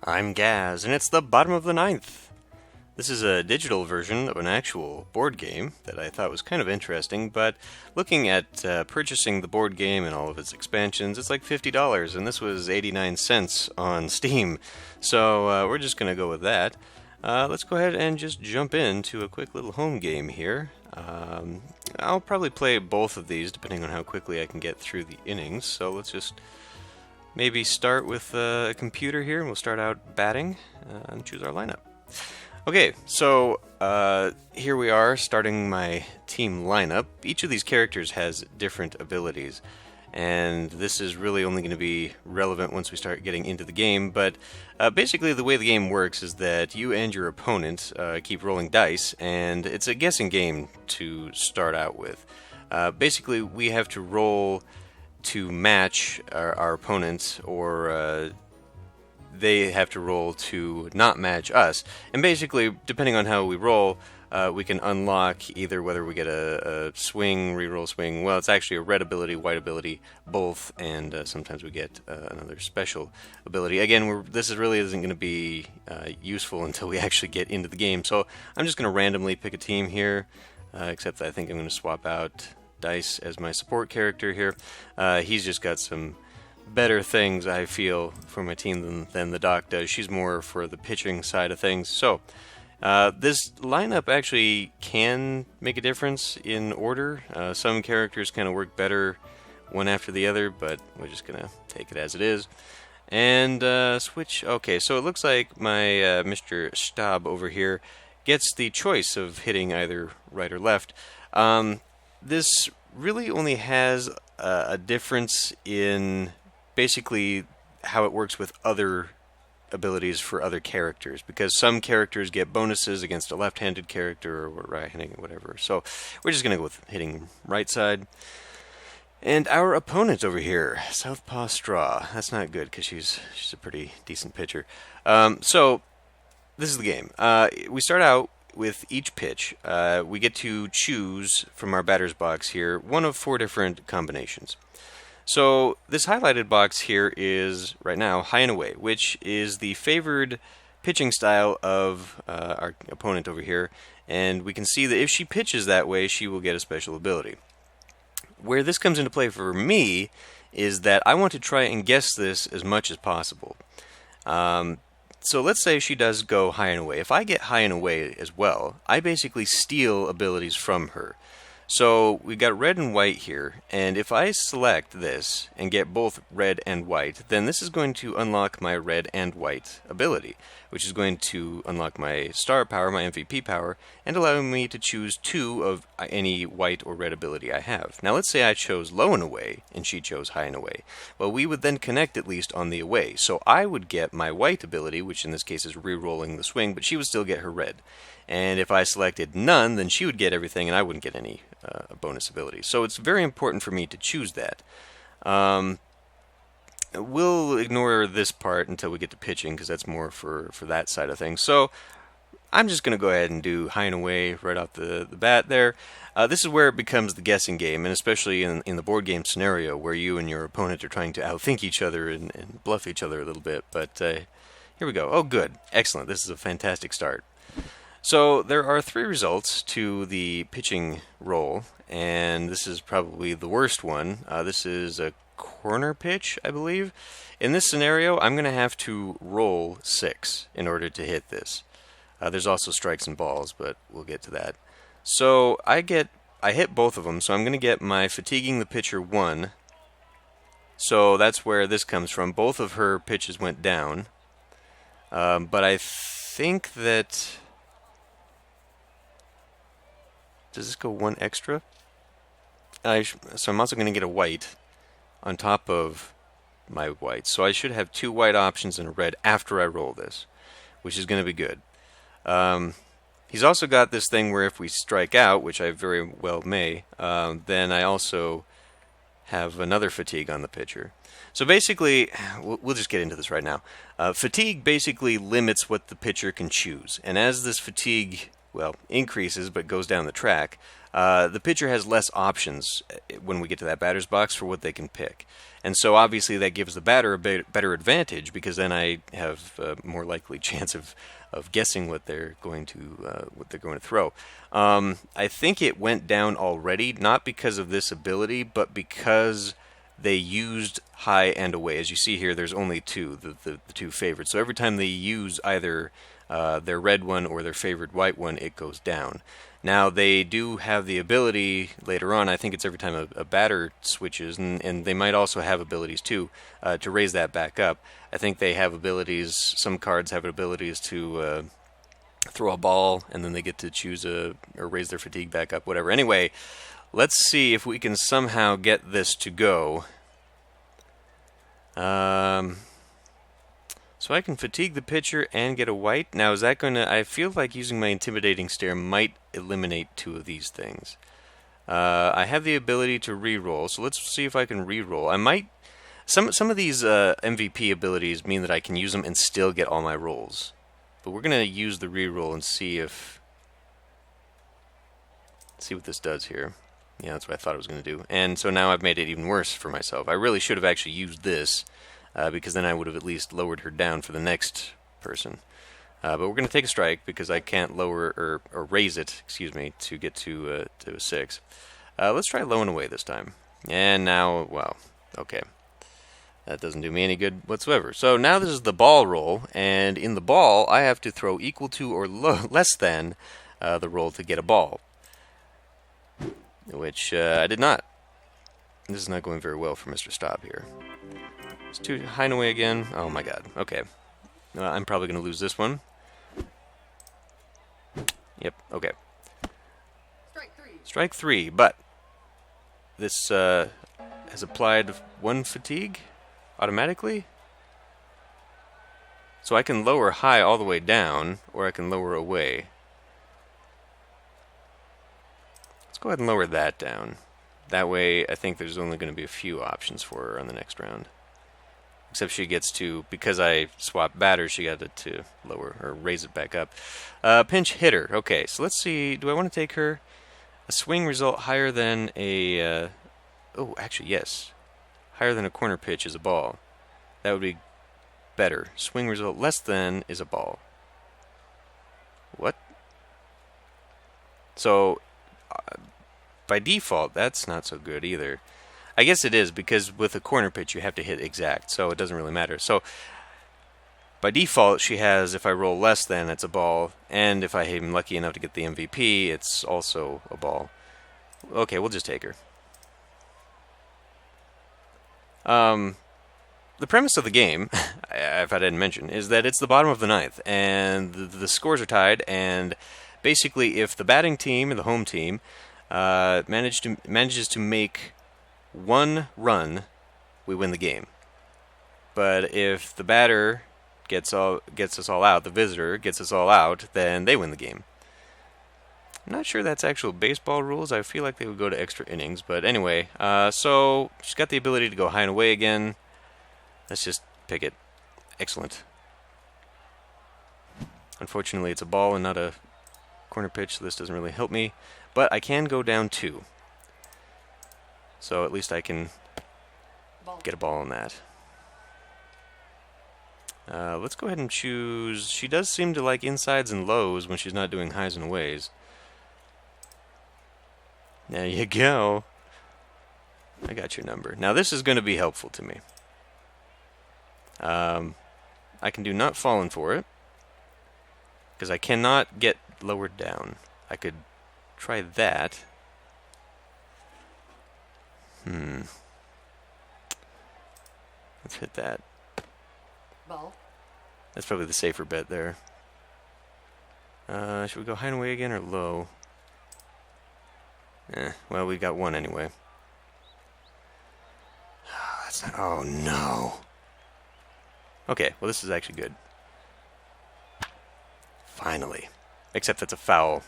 I'm Gaz, and it's the bottom of the ninth. This is a digital version of an actual board game that I thought was kind of interesting, but looking at purchasing the board game and all of its expansions, it's like $50, and this was 89 cents on Steam. So we're just going to go with that. Let's go ahead and just jump into a quick little home game here. I'll probably play both of these depending on how quickly I can get through the innings, so let's just maybe start with a computer here, and we'll start out batting and choose our lineup. Okay, so here we are starting my team lineup. Each of these characters has different abilities, and this is really only going to be relevant once we start getting into the game, but basically the way the game works is that you and your opponent keep rolling dice, and it's a guessing game to start out with. Basically, we have to roll to match our opponent, or they have to roll to not match us. And basically, depending on how we roll, we can unlock either whether we get a swing, reroll swing. Well, it's actually a red ability, white ability, both, and sometimes we get another special ability. Again, this really isn't going to be useful until we actually get into the game. So I'm just going to randomly pick a team here, except that I think I'm going to swap out Dice as my support character here. He's just got some better things, I feel, for my team than the Doc does. She's more for the pitching side of things. So this lineup actually can make a difference in order. Some characters kind of work better one after the other, but we're just going to take it as it is. And switch. Okay, so it looks like my Mr. Stab over here gets the choice of hitting either right or left. This really only has a difference in basically how it works with other abilities for other characters, because some characters get bonuses against a left-handed character or right-handed, whatever. So we're just going to go with hitting right side. And our opponent over here, Southpaw Straw. That's not good because she's a pretty decent pitcher. So this is the game. We start out with each pitch. We get to choose from our batter's box here one of 4 different combinations. So this highlighted box here is, right now, high and away, which is the favored pitching style of our opponent over here. And we can see that if she pitches that way, she will get a special ability. Where this comes into play for me is that I want to try and guess this as much as possible. So let's say she does go high and away. If I get high and away as well, I basically steal abilities from her. So we've got red and white here, and if I select this and get both red and white, then this is going to unlock my red and white ability, which is going to unlock my star power, my MVP power, and allow me to choose 2 of any white or red ability I have. Now let's say I chose low and away, and she chose high and away. Well, we would then connect at least on the away, so I would get my white ability, which in this case is re-rolling the swing, but she would still get her red. And if I selected none, then she would get everything and I wouldn't get any bonus abilities. So it's very important for me to choose that. We'll ignore this part until we get to pitching because that's more for that side of things. So I'm just going to go ahead and do high and away right off the bat there. This is where it becomes the guessing game, and especially in the board game scenario where you and your opponent are trying to outthink each other and bluff each other a little bit. But here we go. Oh, good. Excellent. This is a fantastic start. So there are 3 results to the pitching roll, and this is probably the worst one. This is a corner pitch, I believe. In this scenario, I'm going to have to roll 6 in order to hit this. There's also strikes and balls, but we'll get to that. So I hit both of them, so I'm going to get my fatiguing the pitcher 1. So that's where this comes from. Both of her pitches went down, but I think that... Does this go 1 extra? So I'm also going to get a white on top of my white. So I should have 2 white options and a red after I roll this, which is going to be good. He's also got this thing where if we strike out, which I very well may, then I also have another fatigue on the pitcher. So basically, we'll just get into this right now. Fatigue basically limits what the pitcher can choose. And as this fatigue well, increases but goes down the track, the pitcher has less options when we get to that batter's box for what they can pick. And so obviously that gives the batter a better advantage, because then I have a more likely chance of guessing what they're going to throw. I think it went down already, not because of this ability, but because they used high and away. As you see here, there's only two, the two favorites. So every time they use either their red one or their favored white one, it goes down. Now, they do have the ability later on, I think it's every time a batter switches, and they might also have abilities too, to raise that back up. I think they have abilities, some cards have abilities to throw a ball, and then they get to choose or raise their fatigue back up, whatever. Anyway, let's see if we can somehow get this to go. So I can fatigue the pitcher and get a white. Now, is that going to... I feel like using my Intimidating Stare might eliminate two of these things. I have the ability to re-roll, so let's see if I can re-roll. I might... Some of these MVP abilities mean that I can use them and still get all my rolls. But we're going to use the re-roll and see if... see what this does here. Yeah, that's what I thought it was going to do. And so now I've made it even worse for myself. I really should have actually used this, because then I would have at least lowered her down for the next person. But we're going to take a strike because I can't lower or raise it, excuse me, to get to a 6. Let's try low and away this time. And now, well, okay. That doesn't do me any good whatsoever. So now this is the ball roll, and in the ball I have to throw equal to or less than the roll to get a ball, which I did not. This is not going very well for Mr. Stop here. It's too high and away again. Oh my god. Okay. I'm probably going to lose this one. Yep, okay. Strike 3, but this has applied 1 fatigue automatically. So I can lower high all the way down, or I can lower away. Let's go ahead and lower that down. That way, I think there's only going to be a few options for her on the next round. Except she gets to, because I swapped batters, she got to lower or raise it back up. Pinch hitter. Okay, so let's see. Do I want to take her? A swing result higher than a... oh, actually, yes. Higher than a corner pitch is a ball. That would be better. Swing result less than is a ball. What? So, by default, that's not so good either. I guess it is, because with a corner pitch you have to hit exact, so it doesn't really matter. So, by default, she has, if I roll less than, it's a ball, and if I am lucky enough to get the MVP, it's also a ball. Okay, we'll just take her. The premise of the game, if I didn't mention, is that it's the bottom of the 9th, and the scores are tied, and basically if the batting team, or the home team, manages to make 1 run, we win the game. But if the batter gets us all out, the visitor gets us all out, then they win the game. I'm not sure that's actual baseball rules. I feel like they would go to extra innings. But anyway, so she's got the ability to go high and away again. Let's just pick it. Excellent. Unfortunately, it's a ball and not a corner pitch, so this doesn't really help me. But I can go down 2. So at least I can get a ball on that. Let's go ahead and choose... She does seem to like insides and lows when she's not doing highs and aways. There you go. I got your number. Now this is going to be helpful to me. I can do not fallen for it, because I cannot get lowered down. I could try that. Let's hit that. Ball. That's probably the safer bet there. Should we go high and away again or low? Well, we got 1 anyway. That's not... Oh, no. Okay, well, this is actually good. Finally. Except that's a foul.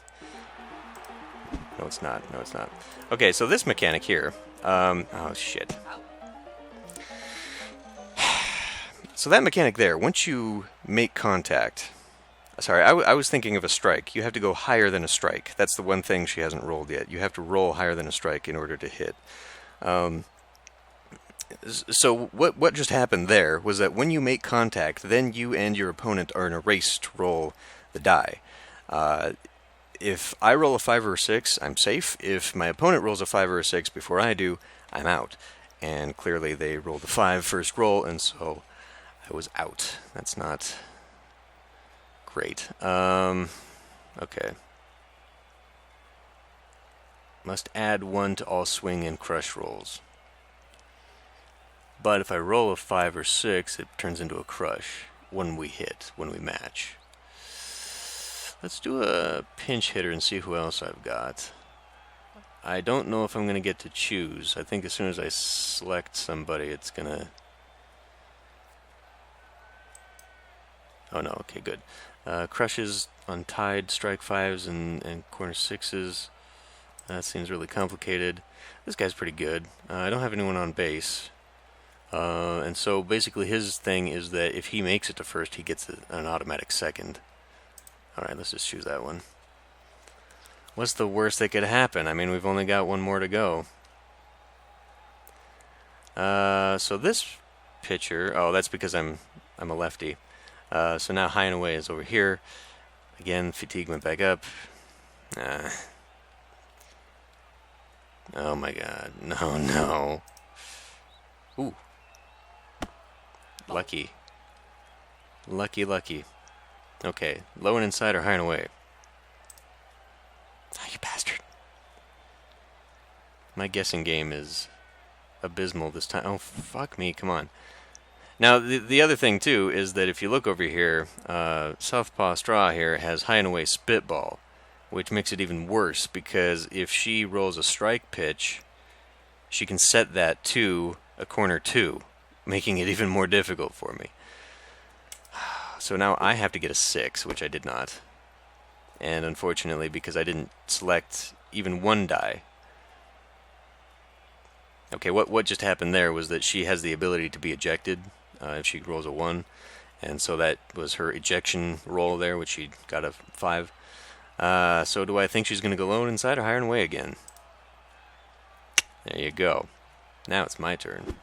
No, it's not. No, it's not. Okay, so this mechanic here... oh, shit. So that mechanic there, once you make contact, Sorry, I was thinking of a strike. You have to go higher than a strike. That's the one thing she hasn't rolled yet. You have to roll higher than a strike in order to hit. So what just happened there was that when you make contact, then you and your opponent are in a race to roll the die. If I roll a 5 or a 6, I'm safe. If my opponent rolls a 5 or a 6 before I do, I'm out. And clearly they rolled a 5 first roll, and so I was out. That's not great. Okay. Must add 1 to all swing and crush rolls. But if I roll a 5 or 6, it turns into a crush when we match. Let's do a pinch hitter and see who else I've got. I don't know if I'm going to get to choose. I think as soon as I select somebody, it's going to... Oh no, okay, good. Crushes on tied, strike 5s, and corner 6s. That seems really complicated. This guy's pretty good. I don't have anyone on base. And so basically his thing is that if he makes it to first, he gets an automatic second. Alright, let's just choose that one. What's the worst that could happen? I mean, we've only got one more to go. So this pitcher... Oh, that's because I'm a lefty. So now high and away is over here. Again, fatigue went back up. Oh my god. No. Ooh. Lucky. Lucky. Okay, low and inside or high and away? Oh, you bastard. My guessing game is abysmal this time. Oh, fuck me, come on. Now, the other thing, too, is that if you look over here, Southpaw Straw here has high and away spitball, which makes it even worse, because if she rolls a strike pitch, she can set that to a corner 2, making it even more difficult for me. So now I have to get a 6, which I did not. And unfortunately, because I didn't select even one die. Okay, what just happened there was that she has the ability to be ejected if she rolls a 1. And so that was her ejection roll there, which she got a 5. So do I think she's going to go low and inside or higher and away again? There you go. Now it's my turn.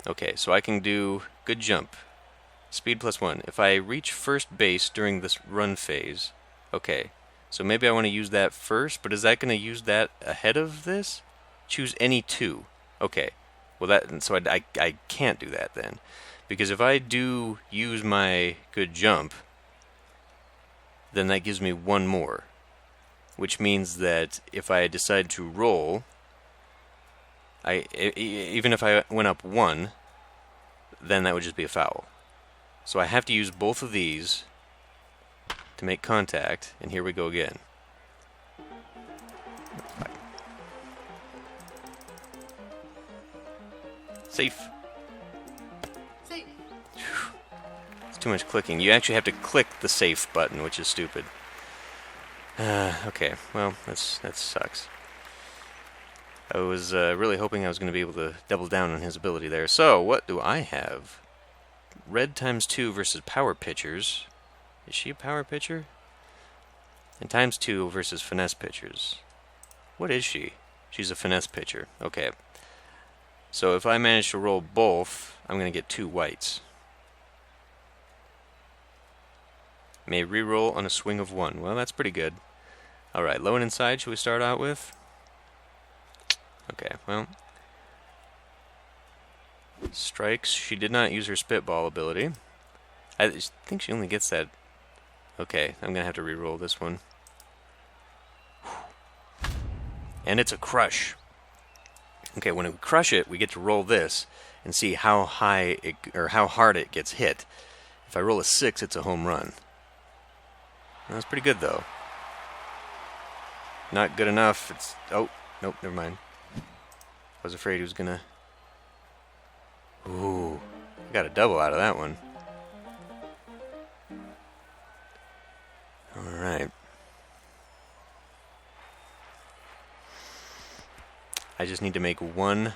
Okay, so I can do good jump. Speed +1. If I reach first base during this run phase, okay. So maybe I want to use that first, but is that going to use that ahead of this? Choose any 2. Okay. Well, I can't do that then. Because if I do use my good jump, then that gives me 1 more. Which means that if I decide to roll, even if I went up 1, then that would just be a foul. So I have to use both of these to make contact, and here we go again. Safe. Safe. It's too much clicking. You actually have to click the safe button, which is stupid. Okay, well, that sucks. I was really hoping I was going to be able to double down on his ability there. So, what do I have? Red ×2 versus power pitchers. Is she a power pitcher? And ×2 versus finesse pitchers. What is she? She's a finesse pitcher. Okay. So if I manage to roll both, I'm going to get 2 whites. May reroll on a swing of 1. Well, that's pretty good. Alright, low and inside, should we start out with? Okay, well. Strikes. She did not use her spitball ability. I think she only gets that. Okay, I'm going to have to reroll this one. And it's a crush. Okay, when we crush it, we get to roll this and see how high or how hard it gets hit. If I roll a 6, it's a home run. That's pretty good, though. Not good enough. It's... Oh, nope, never mind. I was afraid he was gonna... Ooh, I got a double out of that one. Alright. I just need to make one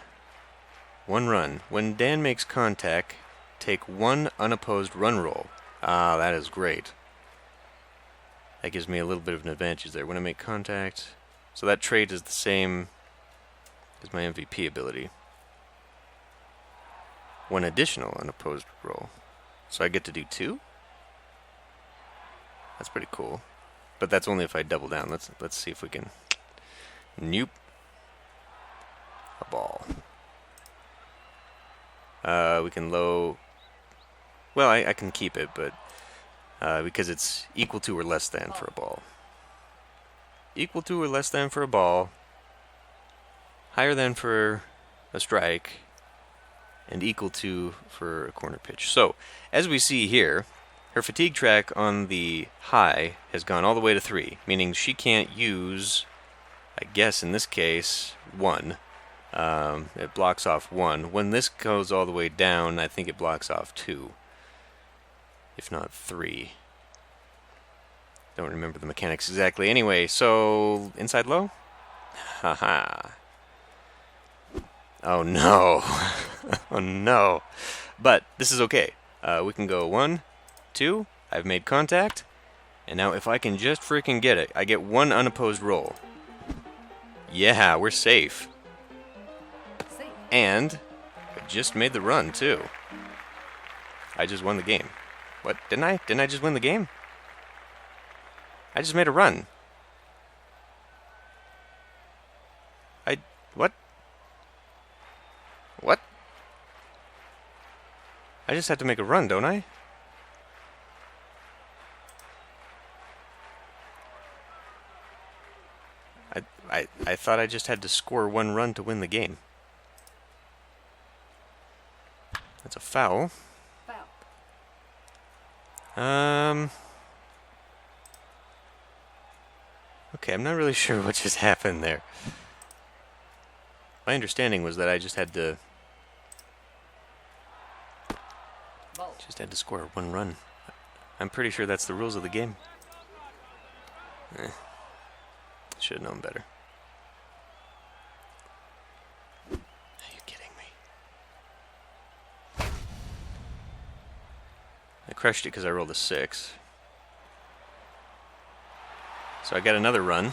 run. When Dan makes contact, take 1 unopposed run roll. Ah, that is great. That gives me a little bit of an advantage there. When I make contact... So that trait is the same as my MVP ability. One additional unopposed roll. So I get to do 2? That's pretty cool. But that's only if I double down. Let's see if we can... Nope. A ball. We can low... Well, I can keep it, but... because it's equal to or less than for a ball. Equal to or less than for a ball. Higher than for a strike. And equal to for a corner pitch. So, as we see here, her fatigue track on the high has gone all the way to 3, meaning she can't use, I guess in this case, 1. It blocks off 1. When this goes all the way down, I think it blocks off 2. If not 3. Don't remember the mechanics exactly. Anyway, so inside low? Haha. Oh no. Oh no. But this is okay. We can go 1, 2. I've made contact. And now if I can just freaking get it, I get 1 unopposed roll. Yeah, we're safe. Safe. And I just made the run too. I just won the game. What? Didn't I? Didn't I just win the game? I just made a run. What? What? I just had to make a run, don't I? I thought I just had to score 1 run to win the game. That's a foul. Foul. Okay, I'm not really sure what just happened there. My understanding was that I just had to Ball. score 1 run. I'm pretty sure that's the rules of the game. Should have known better. Are you kidding me? I crushed it because I rolled a 6. So I got another run.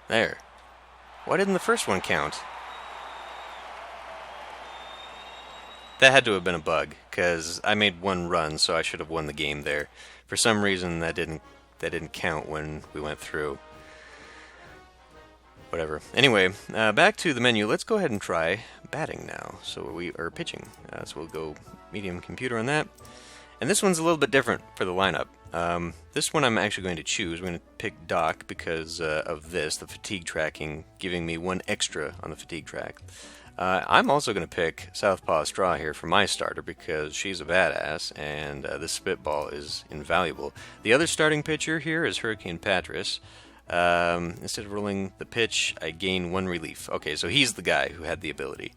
There. Why didn't the first one count? That had to have been a bug, because I made 1 run, so I should have won the game there. For some reason, that didn't count when we went through. Whatever. Anyway, back to the menu. Let's go ahead and try batting now. So we are pitching. So we'll go medium computer on that. And this one's a little bit different for the lineup. This one I'm actually going to choose. We're going to pick Doc because of this, the fatigue tracking, giving me 1 extra on the fatigue track. I'm also going to pick Southpaw Straw here for my starter because she's a badass and this spitball is invaluable. The other starting pitcher here is Hurricane Patras. Instead of rolling the pitch, I gain 1 relief. Okay, so he's the guy who had the ability.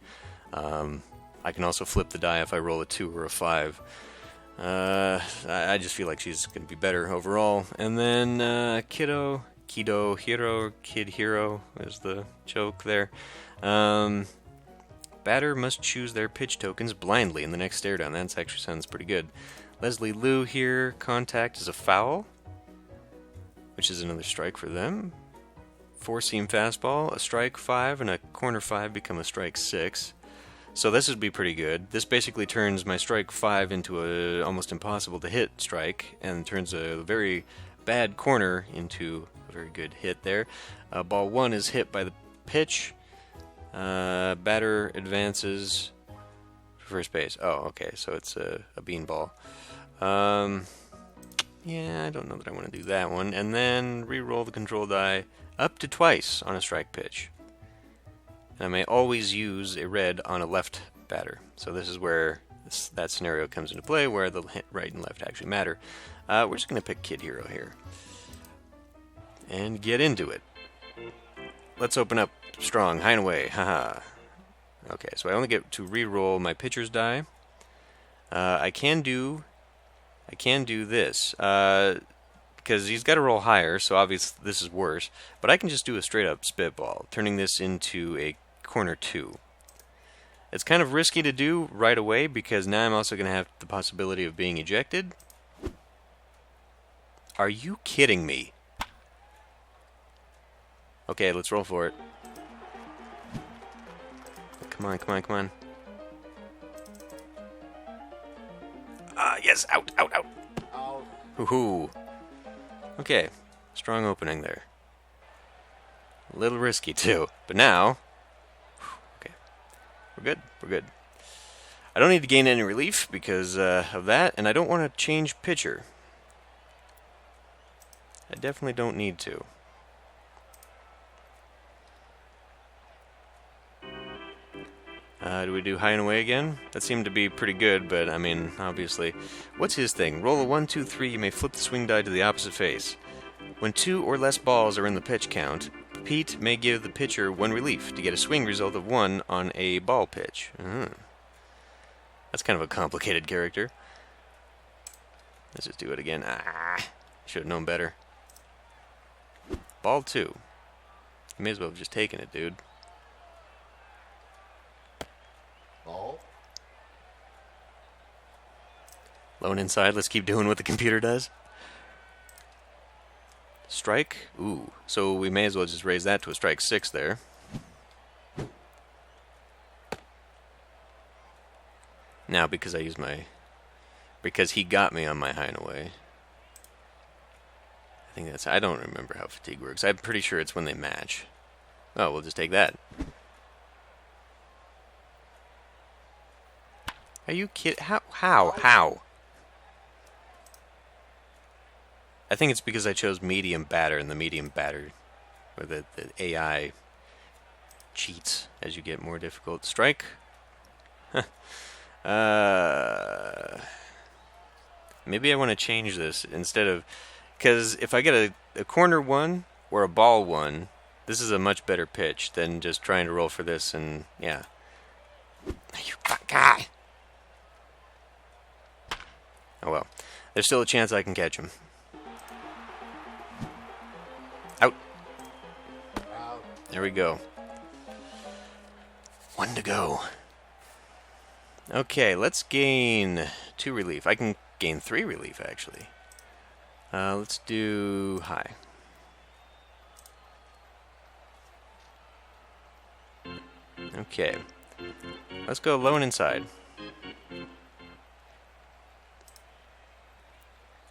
I can also flip the die if I roll a 2 or a 5. I just feel like she's going to be better overall. And then Kid Hero is the joke there. Batter must choose their pitch tokens blindly in the next stare down. That actually sounds pretty good. Leslie Liu here, contact is a foul, which is another strike for them. 4-seam fastball, a strike 5, and a corner 5 become a strike 6. So this would be pretty good. This basically turns my strike 5 into a almost impossible to hit strike, and turns a very bad corner into a very good hit there. Ball 1 is hit by the pitch. Batter advances for first base. Oh, okay, so it's a beanball. Yeah, I don't know that I want to do that one. And then re-roll the control die up to twice on a strike pitch. And I may always use a red on a left batter. So this is where that scenario comes into play, where the right and left actually matter. We're just going to pick Kid Hero here. And get into it. Let's open up strong, high and away. Haha. Okay, so I only get to re-roll my pitcher's die. I can do this. because he's got to roll higher, so obviously this is worse. But I can just do a straight up spitball, turning this into a corner 2. It's kind of risky to do right away because now I'm also going to have the possibility of being ejected. Are you kidding me? Okay, let's roll for it. Come on, come on, come on. Yes, out, out, out. Hoo-hoo. Okay, strong opening there. A little risky too, but now, okay, we're good, we're good. I don't need to gain any relief because of that, and I don't want to change pitcher. I definitely don't need to. Do we do high and away again? That seemed to be pretty good, but I mean, obviously. What's his thing? Roll a 1, 2, 3, you may flip the swing die to the opposite face. When 2 or less balls are in the pitch count, Pete may give the pitcher 1 relief to get a swing result of 1 on a ball pitch. That's kind of a complicated character. Let's just do it again. Should have known better. Ball 2. You may as well have just taken it, dude. Ball. Low and inside. Let's keep doing what the computer does. Strike. Ooh. So we may as well just raise that to a strike 6 there. Now, because I used my... Because he got me on my high and away. I think that's... I don't remember how fatigue works. I'm pretty sure it's when they match. Oh, we'll just take that. Are you kidding? How? I think it's because I chose medium batter, and the medium batter, or the AI cheats as you get more difficult. Strike? Maybe I want to change this instead of... Because if I get a corner 1 or a ball 1, this is a much better pitch than just trying to roll for this and, yeah. You fuck guy! Oh well. There's still a chance I can catch him. Out. There we go. 1 to go. Okay, let's gain 2 relief. I can gain 3 relief, actually. Let's do high. Okay. Let's go low and inside.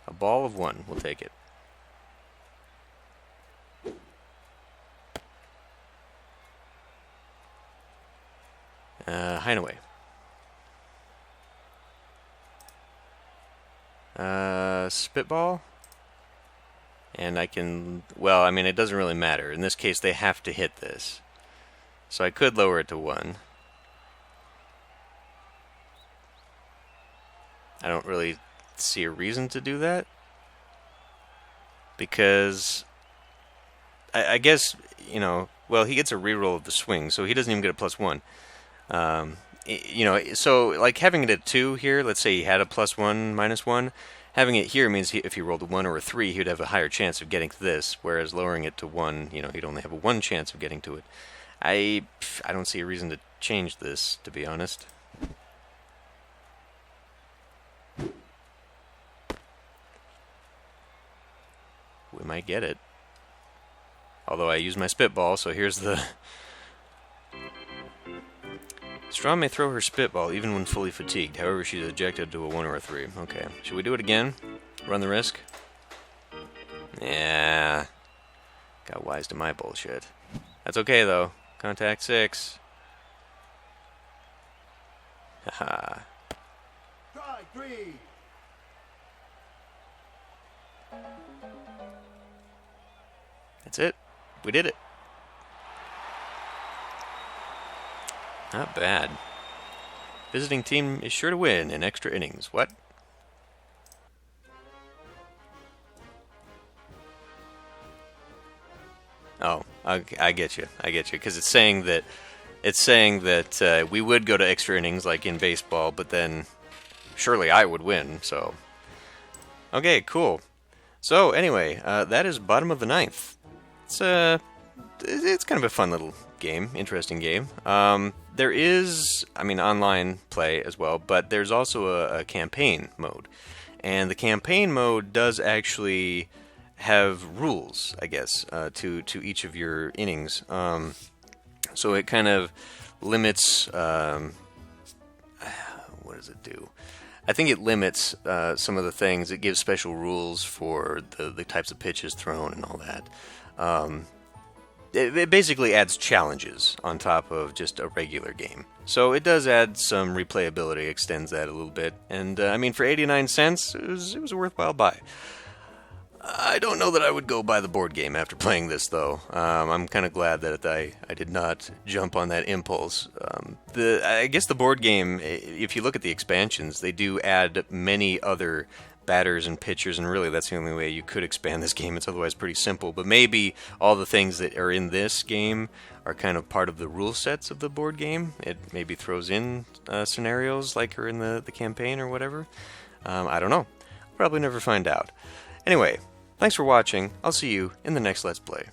A ball of 1. We'll take it. High and away. Spitball. And I can... Well, I mean, it doesn't really matter. In this case, they have to hit this. So I could lower it to 1. I don't really see a reason to do that. Because... I guess, you know... Well, he gets a reroll of the swing, so he doesn't even get a +1. You know, so, like, having it at 2 here, let's say he had a +1, -1... Having it here means if he rolled a 1 or a 3, he would have a higher chance of getting to this, whereas lowering it to 1, you know, he'd only have a 1 chance of getting to it. I don't see a reason to change this, to be honest. We might get it. Although I use my spitball, so here's the... Straw may throw her spitball even when fully fatigued. However, she's ejected to a 1 or a 3. Okay. Should we do it again? Run the risk? Yeah. Got wise to my bullshit. That's okay, though. Contact 6. Haha. Try 3. That's it. We did it. Not bad. Visiting team is sure to win in extra innings. What? Oh, I get you. I get you. Because it's saying that we would go to extra innings like in baseball, but then surely I would win. So, okay, cool. So anyway, that is bottom of the ninth. It's kind of a fun little game, interesting game. There is, I mean, online play as well, but there's also a campaign mode. And the campaign mode does actually have rules, I guess, to each of your innings. So it kind of limits. What does it do? I think it limits some of the things. It gives special rules for the types of pitches thrown and all that. It basically adds challenges on top of just a regular game. So it does add some replayability, extends that a little bit. And I mean, for 89 cents, it was a worthwhile buy. I don't know that I would go buy the board game after playing this, though. I'm kind of glad that I did not jump on that impulse. I guess the board game, if you look at the expansions, they do add many other batters and pitchers, and really that's the only way you could expand this game. It's otherwise pretty simple. But maybe all the things that are in this game are kind of part of the rule sets of the board game. It maybe throws in scenarios like are in the campaign or whatever. I don't know. Probably never find out. Anyway, thanks for watching. I'll see you in the next Let's Play.